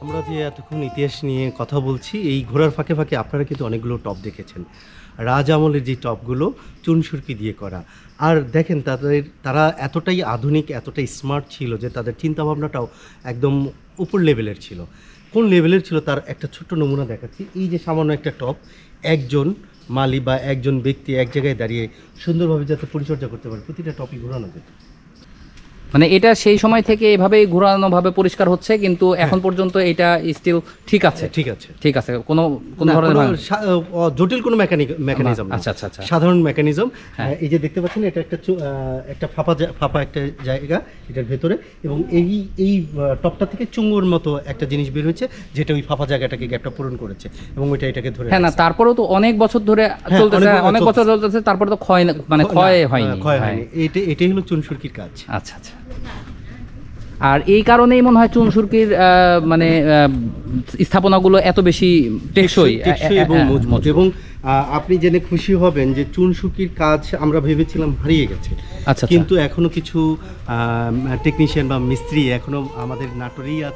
আমরা যে এতক্ষণ ইতিহাস নিয়ে কথা বলছি, এই ঘোরার ফাঁকে ফাঁকে আপনারা কিন্তু অনেকগুলো টপ দেখেছেন। রাজ আমলের যে টপগুলো চুনসুরকি দিয়ে করা, আর দেখেন তারা এতটাই আধুনিক, এতটাই স্মার্ট ছিল যে তাদের চিন্তাভাবনাটাও একদম উপর লেভেলের ছিল। কোন লেভেলের ছিল তার একটা ছোট্ট নমুনা দেখাচ্ছি। এই যে সামান্য একটা টপ, একজন মালি বা একজন ব্যক্তি এক জায়গায় দাঁড়িয়ে সুন্দরভাবে যাতে পরিচর্যা করতে পারে, প্রতিটা টপই ঘোরানো যেত। মানে এটা সেই সময় থেকে এভাবেই ঘোরানোভাবে পরিষ্কার হচ্ছে, কিন্তু এখন পর্যন্ত এটা স্টিল ঠিক আছে। ঠিক আছে, ঠিক আছে, কোনো ধরনের জটিল কোনো মেকানিজম, আচ্ছা আচ্ছা আচ্ছা, সাধারণ মেকানিজম। হ্যাঁ। এই যে দেখতে পাচ্ছেন, এটা একটা ফাঁপা একটা জায়গা এটার ভেতরে, এবং এই টপটা থেকে চুঙ্গুর মতো একটা জিনিস বের হয়েছে, যেটা ওই ফাঁপা জায়গাটাকে গ্যাপটা পূরণ করেছে, এবং ওইটা এটাকে ধরে। হ্যাঁ, না তারপরেও তো অনেক বছর ধরে চলতেছে, অনেক বছর চলতেছে, তারপরে তো ক্ষয় হয়নি। এটাই হলো চুনসুরকির কাজ। আচ্ছা আচ্ছা। আর এই কারণেই মনে হয় চুনসুরকির মানে স্থাপনাগুলো এত বেশি টেকসই এবং মজবুত। এবং আপনি জেনে খুশি হবেন যে চুনসুরকির কাজ আমরা ভেবেছিলাম হারিয়ে গেছে, আচ্ছা, কিন্তু এখনো কিছু টেকনিশিয়ান বা মিস্ত্রি এখনো আমাদের নাটোরেই আছে।